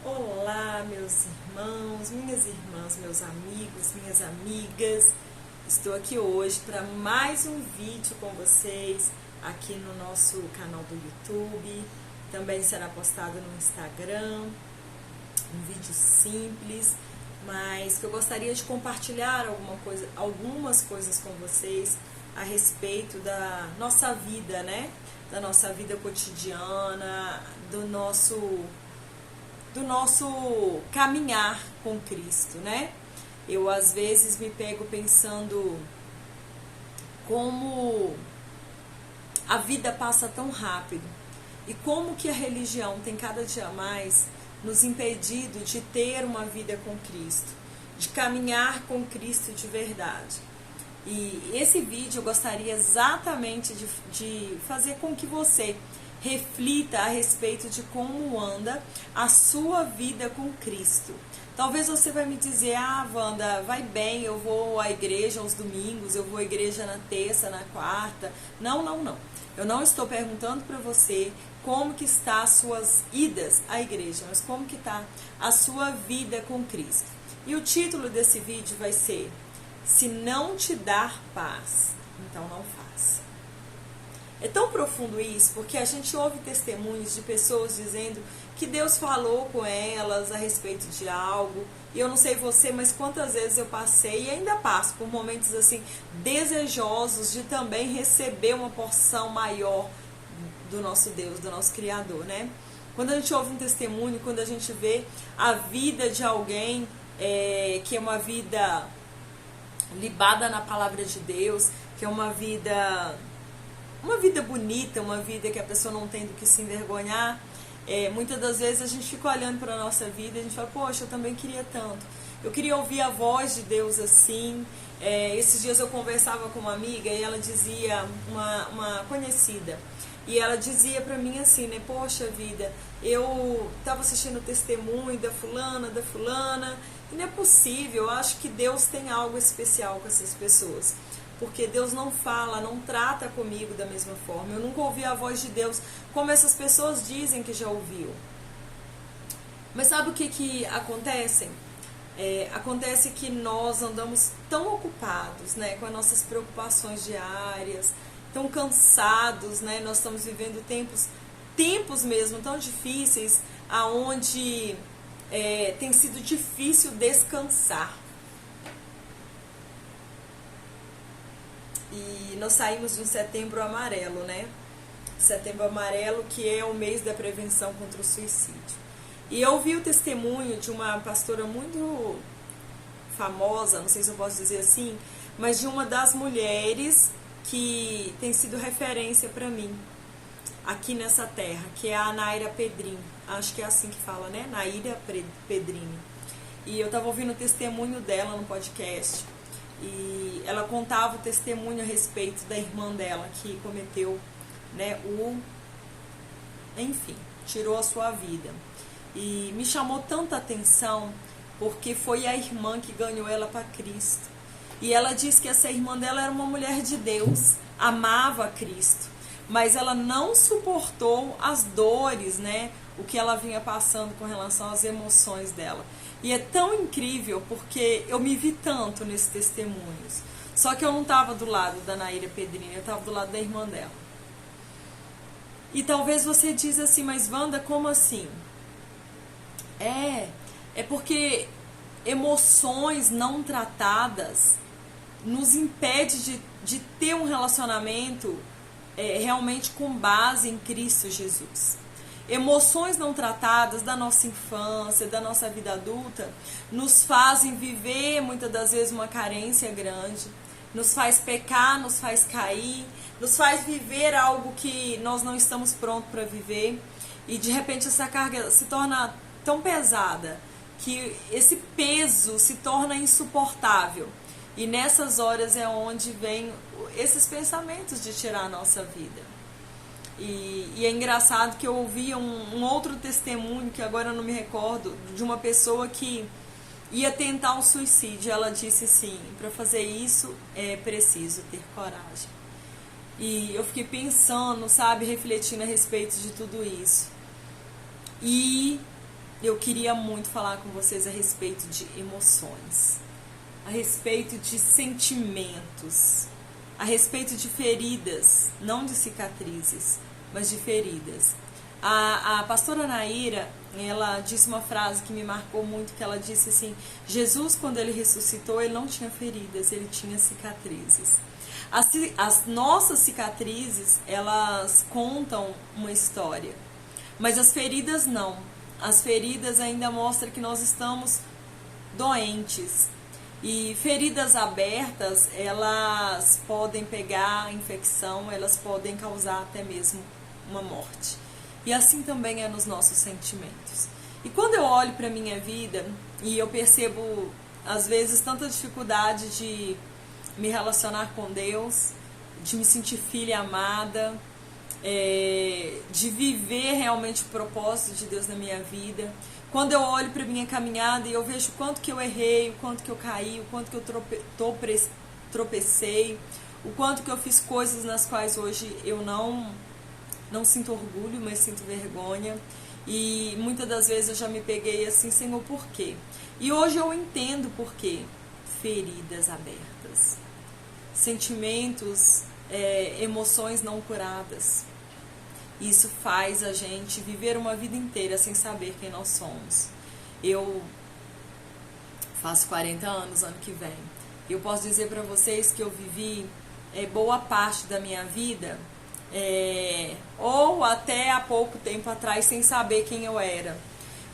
Olá, meus irmãs, meus amigos, minhas amigas. Estou aqui hoje para mais um vídeo com vocês aqui no nosso canal do YouTube. Também será postado no Instagram. Um vídeo simples, mas que eu gostaria de compartilhar algumas coisas com vocês a respeito da nossa vida, né? Da nossa vida cotidiana, do nosso caminhar com Cristo, né? Eu às vezes me pego pensando como a vida passa tão rápido e como que a religião tem cada dia mais nos impedido de ter uma vida com Cristo, de caminhar com Cristo de verdade. E esse vídeo eu gostaria exatamente de fazer com que você reflita a respeito de como anda a sua vida com Cristo. Talvez você vai me dizer, Wanda, vai bem, eu vou à igreja aos domingos, eu vou à igreja na terça, na quarta. Não. Eu não estou perguntando para você como que está as suas idas à igreja, mas como que está a sua vida com Cristo. E o título desse vídeo vai ser: se não te dar paz, então não faça. É tão profundo isso, porque a gente ouve testemunhos de pessoas dizendo que Deus falou com elas a respeito de algo. E eu não sei você, mas quantas vezes eu passei e ainda passo por momentos assim desejosos de também receber uma porção maior do nosso Deus, do nosso Criador, né? Quando a gente ouve um testemunho, quando a gente vê a vida de alguém que é uma vida libada na palavra de Deus, que é uma vida bonita, uma vida que a pessoa não tem do que se envergonhar, muitas das vezes a gente fica olhando para a nossa vida e a gente fala, poxa, eu também queria tanto, eu queria ouvir a voz de Deus assim. Esses dias eu conversava com uma amiga e ela dizia, uma conhecida, e ela dizia para mim assim, né, poxa vida, eu estava assistindo o testemunho da fulana, e não é possível, eu acho que Deus tem algo especial com essas pessoas, porque Deus não fala, não trata comigo da mesma forma. Eu nunca ouvi a voz de Deus como essas pessoas dizem que já ouviu. Mas sabe o que acontece? Acontece que nós andamos tão ocupados, né, com as nossas preocupações diárias, tão cansados, né? Nós estamos vivendo tempos mesmo tão difíceis, aonde tem sido difícil descansar. E nós saímos de um setembro amarelo, né? Setembro amarelo, que é o mês da prevenção contra o suicídio. E eu ouvi o testemunho de uma pastora muito famosa, não sei se eu posso dizer assim, mas de uma das mulheres que tem sido referência para mim aqui nessa terra, que é a Naira Pedrini. Acho que é assim que fala, né? Naira Pedrini. E eu estava ouvindo o testemunho dela no podcast. E ela contava o testemunho a respeito da irmã dela que cometeu, né, enfim, tirou a sua vida. E me chamou tanta atenção porque foi a irmã que ganhou ela para Cristo. E ela disse que essa irmã dela era uma mulher de Deus, amava Cristo, mas ela não suportou as dores, né, o que ela vinha passando com relação às emoções dela. E é tão incrível porque eu me vi tanto nesses testemunhos. Só que eu não estava do lado da Naira Pedrini, eu estava do lado da irmã dela. E talvez você diz assim, mas Wanda, como assim? É porque emoções não tratadas nos impede de ter um relacionamento realmente com base em Cristo Jesus. Emoções não tratadas da nossa infância, da nossa vida adulta, nos fazem viver muitas das vezes uma carência grande, nos faz pecar, nos faz cair, nos faz viver algo que nós não estamos prontos para viver, e de repente essa carga se torna tão pesada que esse peso se torna insuportável. E nessas horas é onde vem esses pensamentos de tirar a nossa vida. E é engraçado que eu ouvi um outro testemunho, que agora eu não me recordo, de uma pessoa que ia tentar um suicídio. Ela disse assim, para fazer isso é preciso ter coragem. E eu fiquei pensando, sabe, refletindo a respeito de tudo isso. E eu queria muito falar com vocês a respeito de emoções, a respeito de sentimentos, a respeito de feridas, não de cicatrizes, mas de feridas. A pastora Naira, ela disse uma frase que me marcou muito, que ela disse assim: Jesus, quando ele ressuscitou, ele não tinha feridas, ele tinha cicatrizes. As nossas cicatrizes, elas contam uma história, mas as feridas não. As feridas ainda mostram que nós estamos doentes. E feridas abertas, elas podem pegar infecção, elas podem causar até mesmo uma morte. E assim também é nos nossos sentimentos. E quando eu olho para a minha vida e eu percebo, às vezes, tanta dificuldade de me relacionar com Deus, de me sentir filha amada, de viver realmente o propósito de Deus na minha vida. Quando eu olho para a minha caminhada e eu vejo o quanto que eu errei, o quanto que eu caí, o quanto que eu tropecei, o quanto que eu fiz coisas nas quais hoje eu não sinto orgulho, mas sinto vergonha. E muitas das vezes eu já me peguei assim: Senhor, por quê? E hoje eu entendo por quê. Feridas abertas, sentimentos, emoções não curadas. Isso faz a gente viver uma vida inteira sem saber quem nós somos. Eu faço 40 anos ano que vem. Eu posso dizer para vocês que eu vivi boa parte da minha vida, ou até há pouco tempo atrás, sem saber quem eu era.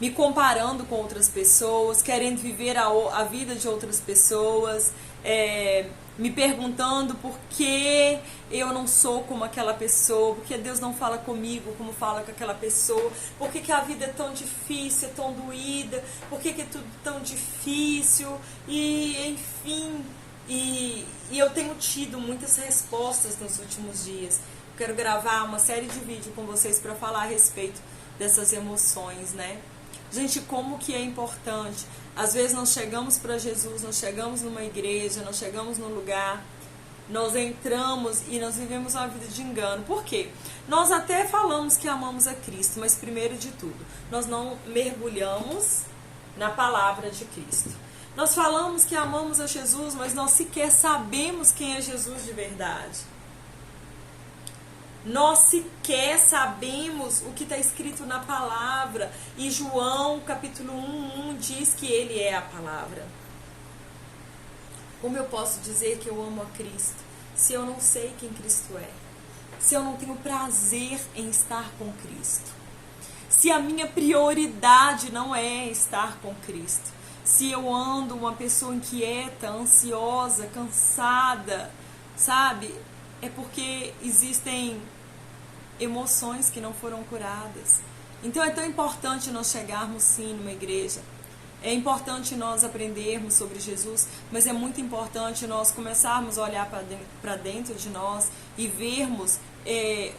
Me comparando com outras pessoas, querendo viver a vida de outras pessoas, me perguntando por que eu não sou como aquela pessoa, por que Deus não fala comigo como fala com aquela pessoa, por que a vida é tão difícil, é tão doída, por que é tudo tão difícil, e enfim, e eu tenho tido muitas respostas nos últimos dias. Eu quero gravar uma série de vídeos com vocês para falar a respeito dessas emoções, né? Gente, como que é importante. Às vezes nós chegamos para Jesus, nós chegamos numa igreja, nós chegamos num lugar, nós entramos e nós vivemos uma vida de engano. Por quê? Nós até falamos que amamos a Cristo, mas primeiro de tudo, nós não mergulhamos na palavra de Cristo. Nós falamos que amamos a Jesus, mas nós sequer sabemos quem é Jesus de verdade. Nós sequer sabemos o que está escrito na palavra. E João, capítulo 1:1, diz que ele é a palavra. Como eu posso dizer que eu amo a Cristo se eu não sei quem Cristo é? Se eu não tenho prazer em estar com Cristo? Se a minha prioridade não é estar com Cristo? Se eu ando uma pessoa inquieta, ansiosa, cansada, sabe? É porque existem emoções que não foram curadas. Então é tão importante nós chegarmos sim numa igreja. É importante nós aprendermos sobre Jesus, mas é muito importante nós começarmos a olhar para dentro de nós e vermos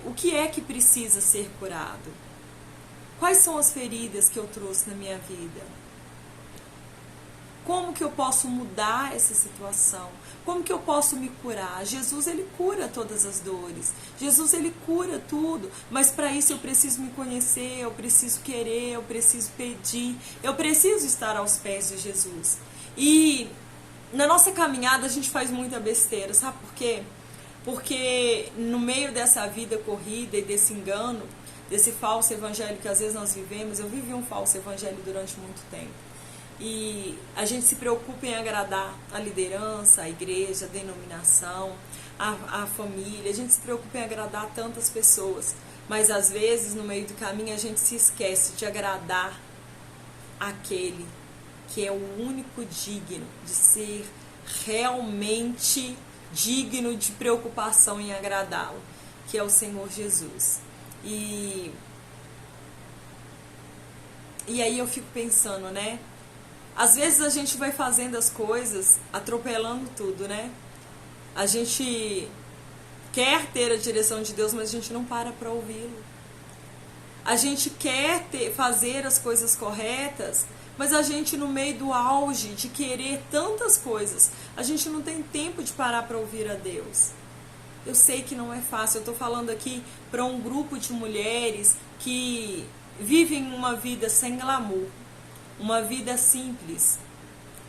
o que é que precisa ser curado. Quais são as feridas que eu trouxe na minha vida? Como que eu posso mudar essa situação? Como que eu posso me curar? Jesus, ele cura todas as dores. Jesus, ele cura tudo. Mas para isso eu preciso me conhecer, eu preciso querer, eu preciso pedir. Eu preciso estar aos pés de Jesus. E na nossa caminhada a gente faz muita besteira, sabe por quê? Porque no meio dessa vida corrida e desse engano, desse falso evangelho que às vezes nós vivemos, eu vivi um falso evangelho durante muito tempo. E a gente se preocupa em agradar a liderança, a igreja, a denominação, a família. A gente se preocupa em agradar tantas pessoas. Mas às vezes, no meio do caminho, a gente se esquece de agradar aquele que é o único digno de ser realmente digno de preocupação em agradá-lo, que é o Senhor Jesus. E aí eu fico pensando, né? Às vezes a gente vai fazendo as coisas, atropelando tudo, né? A gente quer ter a direção de Deus, mas a gente não para ouvi-lo. A gente quer fazer as coisas corretas, mas a gente, no meio do auge de querer tantas coisas, a gente não tem tempo de parar para ouvir a Deus. Eu sei que não é fácil. Eu estou falando aqui para um grupo de mulheres que vivem uma vida sem glamour, uma vida simples,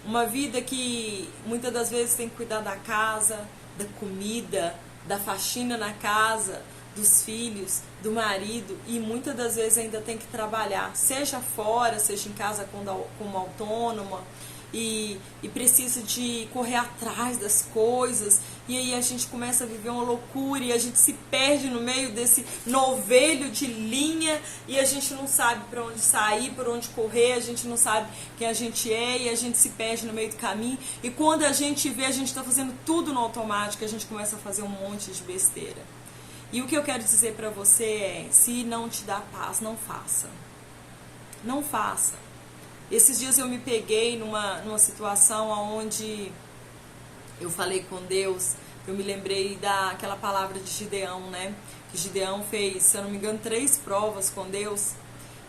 uma vida que muitas das vezes tem que cuidar da casa, da comida, da faxina na casa, dos filhos, do marido, e muitas das vezes ainda tem que trabalhar, seja fora, seja em casa como autônoma, e precisa de correr atrás das coisas, e aí a gente começa a viver uma loucura, e a gente se perde no meio desse novelho de linha, e a gente não sabe para onde sair, por onde correr, a gente não sabe quem a gente é, e a gente se perde no meio do caminho, e quando a gente vê, a gente está fazendo tudo no automático, a gente começa a fazer um monte de besteira. E o que eu quero dizer para você é, se não te dá paz, não faça. Não faça. Esses dias eu me peguei numa situação onde eu falei com Deus, eu me lembrei daquela palavra de Gideão, né? Que Gideão fez, se eu não me engano, 3 provas com Deus,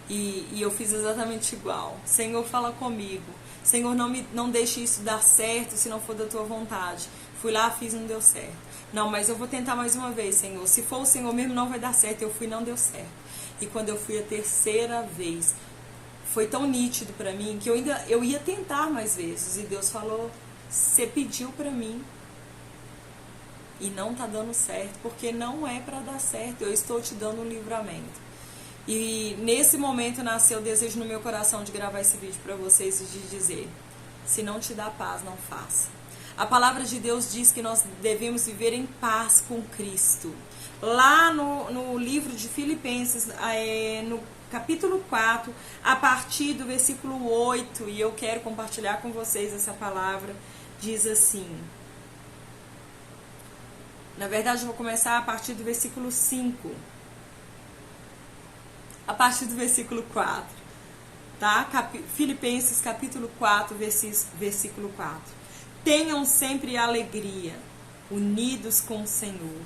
e eu fiz exatamente igual. Senhor, fala comigo. Senhor, não deixe isso dar certo se não for da tua vontade. Fui lá, fiz, não deu certo. Não, mas eu vou tentar mais uma vez, Senhor. Se for o Senhor mesmo, não vai dar certo. Eu fui, não deu certo. E quando eu fui a 3ª vez, foi tão nítido para mim que eu ia tentar mais vezes. E Deus falou, você pediu para mim e não tá dando certo, porque não é para dar certo. Eu estou te dando um livramento. E nesse momento nasceu o desejo no meu coração de gravar esse vídeo para vocês e de dizer, se não te dá paz, não faça. A palavra de Deus diz que nós devemos viver em paz com Cristo. Lá no livro de Filipenses, no capítulo 4, a partir do versículo 8, e eu quero compartilhar com vocês essa palavra, diz assim. Na verdade, eu vou começar a partir do versículo 5. A partir do versículo 4. Tá? Filipenses, capítulo 4, versículo 4. Tenham sempre alegria, unidos com o Senhor.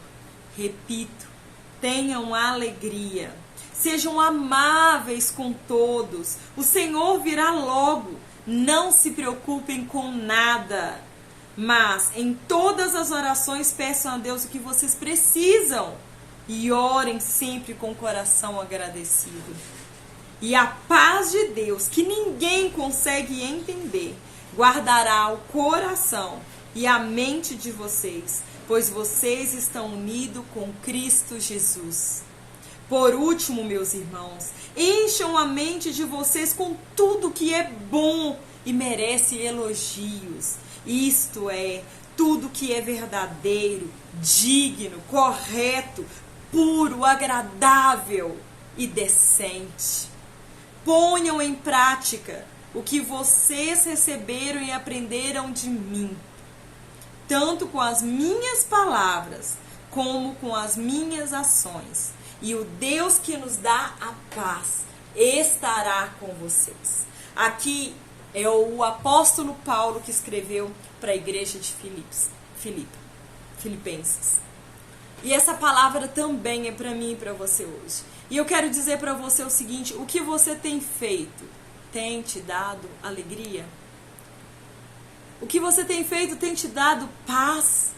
Repito, tenham alegria. Sejam amáveis com todos. O Senhor virá logo. Não se preocupem com nada. Mas em todas as orações peçam a Deus o que vocês precisam. E orem sempre com o coração agradecido. E a paz de Deus, que ninguém consegue entender, guardará o coração e a mente de vocês, pois vocês estão unidos com Cristo Jesus. Por último, meus irmãos, encham a mente de vocês com tudo que é bom e merece elogios. Isto é, tudo que é verdadeiro, digno, correto, puro, agradável e decente. Ponham em prática o que vocês receberam e aprenderam de mim, tanto com as minhas palavras, como com as minhas ações. E o Deus que nos dá a paz estará com vocês. Aqui é o apóstolo Paulo que escreveu para a igreja de Filipenses. E essa palavra também é para mim e para você hoje. E eu quero dizer para você o seguinte, o que você tem feito? Tem te dado alegria? O que você tem feito tem te dado paz?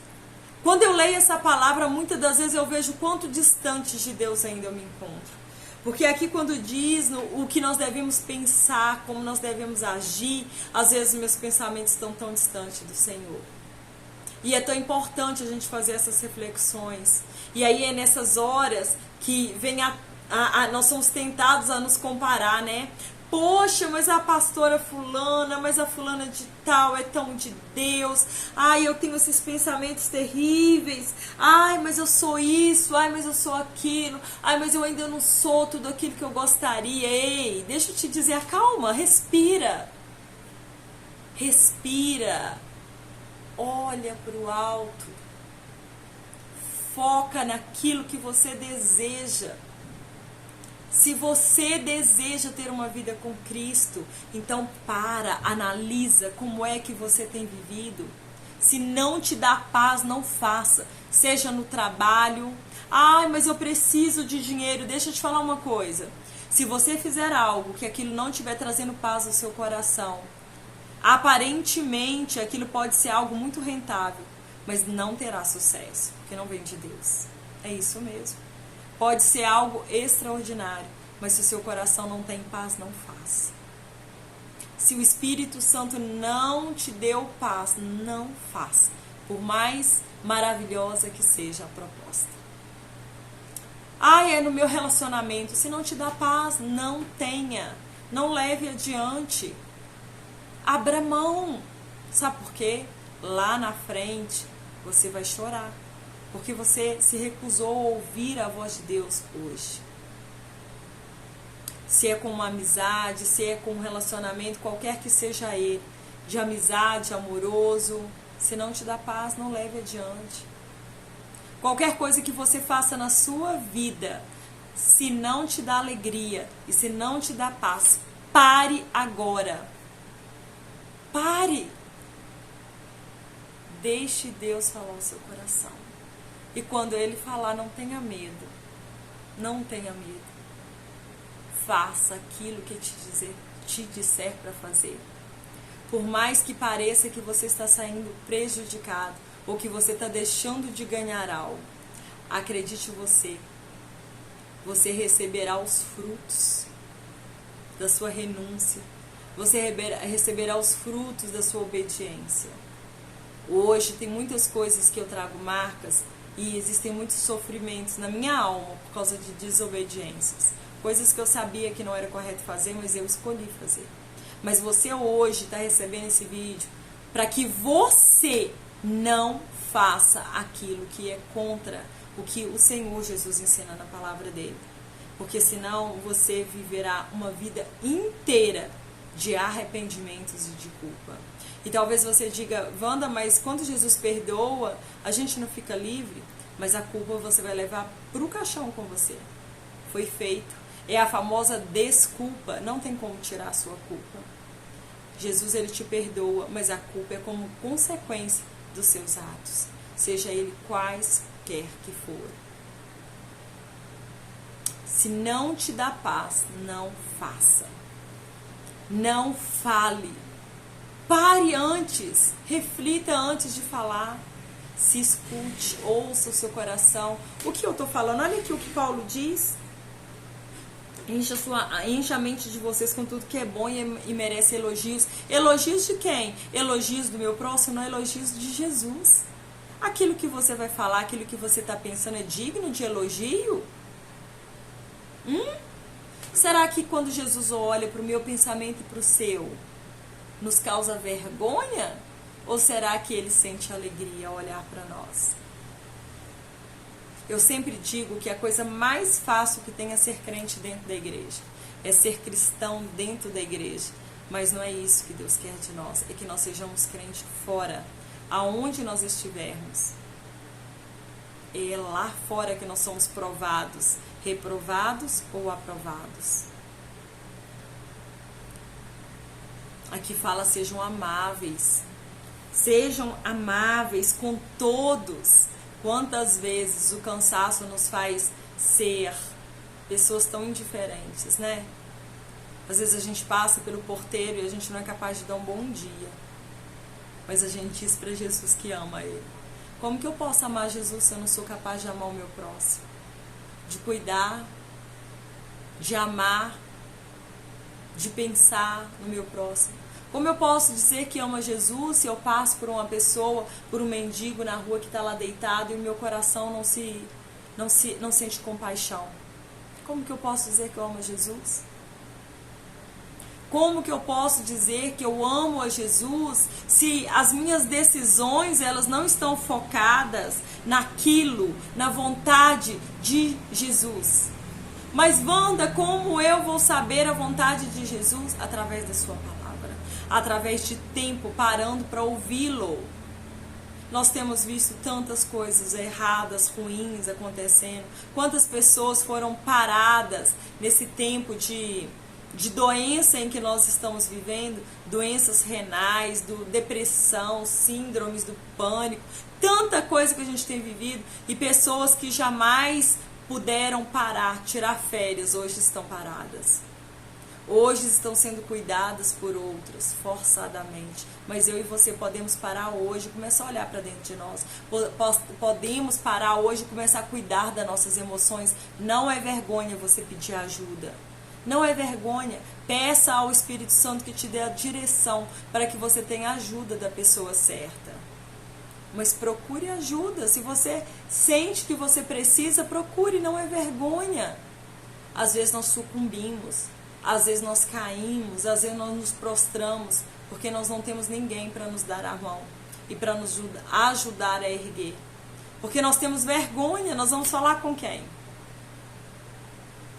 Quando eu leio essa palavra, muitas das vezes eu vejo quanto distante de Deus ainda eu me encontro. Porque aqui quando diz o que nós devemos pensar, como nós devemos agir, às vezes meus pensamentos estão tão distantes do Senhor. E é tão importante a gente fazer essas reflexões. E aí é nessas horas que vem nós somos tentados a nos comparar, né? Poxa, mas a pastora fulana, mas a fulana de tal é tão de Deus. Ai, eu tenho esses pensamentos terríveis. Ai, mas eu sou isso. Ai, mas eu sou aquilo. Ai, mas eu ainda não sou tudo aquilo que eu gostaria. Ei, deixa eu te dizer, calma, respira. Respira. Olha para o alto. Foca naquilo que você deseja. Se você deseja ter uma vida com Cristo, então analisa como é que você tem vivido. Se não te dá paz, não faça. Seja no trabalho. Ai, mas eu preciso de dinheiro. Deixa eu te falar uma coisa. Se você fizer algo que aquilo não estiver trazendo paz ao seu coração, aparentemente aquilo pode ser algo muito rentável, mas não terá sucesso, porque não vem de Deus. É isso mesmo. Pode ser algo extraordinário, Mas se o seu coração não tem paz, não faça. Se o Espírito Santo não te deu paz, não faça. Por mais maravilhosa que seja a proposta. É no meu relacionamento. Se não te dá paz, não tenha. Não leve adiante. Abra mão. Sabe por quê? Lá na frente, você vai chorar. Porque você se recusou a ouvir a voz de Deus hoje. Se é com uma amizade, se é com um relacionamento, qualquer que seja ele, de amizade, amoroso, se não te dá paz, não leve adiante. Qualquer coisa que você faça na sua vida, se não te dá alegria e se não te dá paz, pare agora. Pare. Deixe Deus falar o seu coração. E quando Ele falar, não tenha medo. Não tenha medo. Faça aquilo que te disser para fazer. Por mais que pareça que você está saindo prejudicado ou que você está deixando de ganhar algo, acredite você receberá os frutos da sua renúncia, você receberá os frutos da sua obediência. Hoje tem muitas coisas que eu trago marcas e existem muitos sofrimentos na minha alma por causa de desobediências. Coisas que eu sabia que não era correto fazer, mas eu escolhi fazer. Mas você hoje está recebendo esse vídeo para que você não faça aquilo que é contra o que o Senhor Jesus ensina na palavra dele. Porque senão você viverá uma vida inteira de arrependimentos e de culpa. E talvez você diga, Wanda, mas quando Jesus perdoa, a gente não fica livre? Mas a culpa você vai levar para o caixão com você. Foi feito. É a famosa desculpa. Não tem como tirar a sua culpa. Jesus, ele te perdoa, mas a culpa é como consequência dos seus atos. Seja ele quaisquer que for. Se não te dá paz, não faça. Não fale. Pare antes. Reflita antes de falar. Se escute, ouça o seu coração. O que eu estou falando? Olha aqui o que Paulo diz. Encha a mente de vocês com tudo que é bom e merece elogios. Elogios de quem? Elogios do meu próximo, não elogios de Jesus. Aquilo que você vai falar, aquilo que você está pensando é digno de elogio? Será que quando Jesus olha para o meu pensamento e para o seu, nos causa vergonha? Ou será que ele sente alegria ao olhar para nós? Eu sempre digo que a coisa mais fácil que tem é ser crente dentro da igreja. É ser cristão dentro da igreja. Mas não é isso que Deus quer de nós. É que nós sejamos crentes fora. Aonde nós estivermos. É lá fora que nós somos provados. Reprovados ou aprovados. Aqui fala, sejam amáveis. Sejam amáveis com todos. Quantas vezes o cansaço nos faz ser pessoas tão indiferentes, né? Às vezes a gente passa pelo porteiro e a gente não é capaz de dar um bom dia. Mas a gente diz para Jesus que ama ele. Como que eu posso amar Jesus se eu não sou capaz de amar o meu próximo? De cuidar, de amar, de pensar no meu próximo. Como eu posso dizer que amo a Jesus se eu passo por uma pessoa, por um mendigo na rua que está lá deitado e o meu coração não sente compaixão? Como que eu posso dizer que eu amo a Jesus? Como que eu posso dizer que eu amo a Jesus se as minhas decisões elas não estão focadas naquilo, na vontade de Jesus? Mas Wanda, como eu vou saber a vontade de Jesus? Através da sua palavra. Através de tempo parando para ouvi-lo. Nós temos visto tantas coisas erradas, ruins acontecendo. Quantas pessoas foram paradas nesse tempo de doença em que nós estamos vivendo, doenças renais, depressão, síndromes do pânico, tanta coisa que a gente tem vivido e pessoas que jamais puderam parar, tirar férias, hoje estão paradas. Hoje estão sendo cuidadas por outras, forçadamente. Mas eu e você podemos parar hoje e começar a olhar para dentro de nós. Podemos parar hoje e começar a cuidar das nossas emoções. Não é vergonha você pedir ajuda. Não é vergonha. Peça ao Espírito Santo que te dê a direção para que você tenha a ajuda da pessoa certa. Mas procure ajuda. Se você sente que você precisa, procure, não é vergonha. Às vezes nós sucumbimos, às vezes nós caímos, às vezes nós nos prostramos, porque nós não temos ninguém para nos dar a mão e para nos ajudar a erguer. Porque nós temos vergonha, nós vamos falar com quem?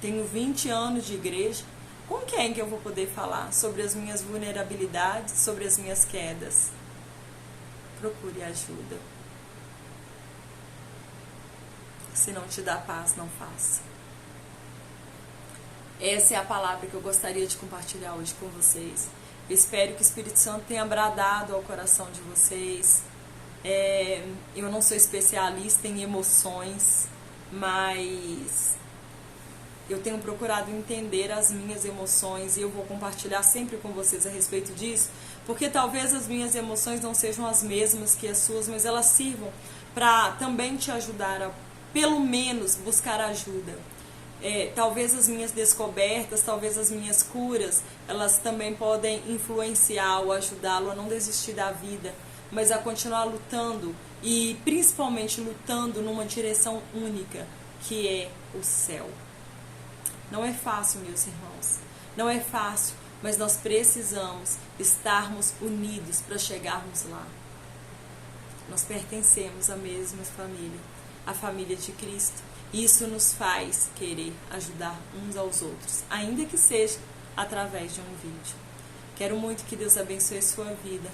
Tenho 20 anos de igreja, com quem que eu vou poder falar sobre as minhas vulnerabilidades, sobre as minhas quedas? Procure ajuda. Se não te dá paz, não faça. Essa é a palavra que eu gostaria de compartilhar hoje com vocês. Eu espero que o Espírito Santo tenha bradado ao coração de vocês. Eu não sou especialista em emoções, mas eu tenho procurado entender as minhas emoções e eu vou compartilhar sempre com vocês a respeito disso, porque talvez as minhas emoções não sejam as mesmas que as suas, mas elas sirvam para também te ajudar a, pelo menos, buscar ajuda. Talvez as minhas descobertas, talvez as minhas curas, elas também podem influenciar ou ajudá-lo a não desistir da vida, mas a continuar lutando e principalmente lutando numa direção única, que é o céu. Não é fácil, meus irmãos, não é fácil, mas nós precisamos estarmos unidos para chegarmos lá. Nós pertencemos à mesma família, a família de Cristo. Isso nos faz querer ajudar uns aos outros, ainda que seja através de um vídeo. Quero muito que Deus abençoe a sua vida.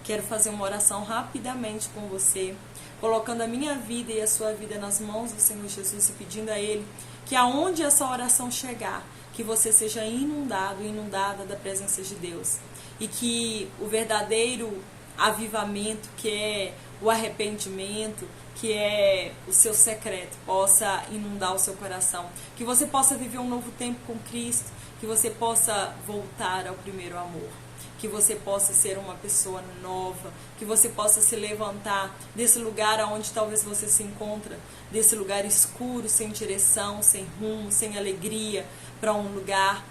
Quero fazer uma oração rapidamente com você, colocando a minha vida e a sua vida nas mãos do Senhor Jesus e pedindo a Ele que aonde essa oração chegar, que você seja inundado, inundada da presença de Deus. E que o verdadeiro avivamento, que é o arrependimento, que é o seu secreto, possa inundar o seu coração. Que você possa viver um novo tempo com Cristo, que você possa voltar ao primeiro amor. Que você possa ser uma pessoa nova, que você possa se levantar desse lugar onde talvez você se encontra, desse lugar escuro, sem direção, sem rumo, sem alegria, para um lugar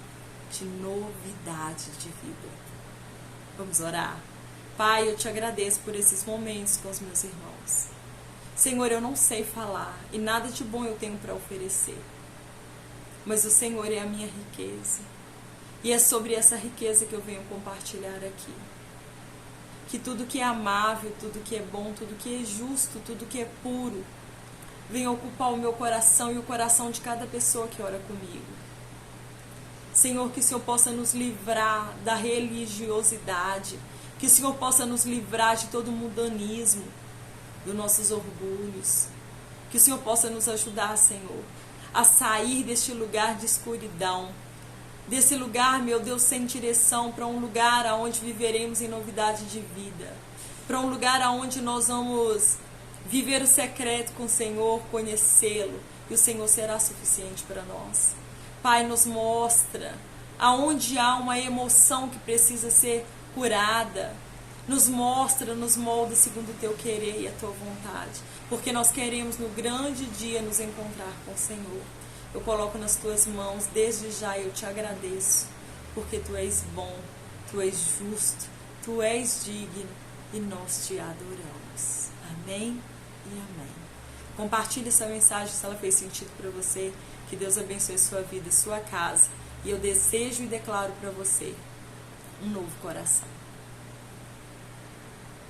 de novidade de vida. Vamos orar? Pai, eu te agradeço por esses momentos com os meus irmãos. Senhor, eu não sei falar e nada de bom eu tenho para oferecer, mas o Senhor é a minha riqueza. E é sobre essa riqueza que eu venho compartilhar aqui. Que tudo que é amável, tudo que é bom, tudo que é justo, tudo que é puro, venha ocupar o meu coração e o coração de cada pessoa que ora comigo. Senhor, que o Senhor possa nos livrar da religiosidade, que o Senhor possa nos livrar de todo o mundanismo, dos nossos orgulhos. Que o Senhor possa nos ajudar, Senhor, a sair deste lugar de escuridão, desse lugar, meu Deus, sem direção, para um lugar onde viveremos em novidade de vida, para um lugar onde nós vamos viver o secreto com o Senhor, conhecê-lo, e o Senhor será suficiente para nós. Pai, nos mostra aonde há uma emoção que precisa ser curada, nos mostra, nos molda segundo o teu querer e a tua vontade, porque nós queremos no grande dia nos encontrar com o Senhor. Eu coloco nas tuas mãos, desde já eu te agradeço, porque tu és bom, tu és justo, tu és digno e nós te adoramos. Amém e amém. Compartilhe essa mensagem se ela fez sentido para você. Que Deus abençoe sua vida, sua casa. E eu desejo e declaro para você um novo coração.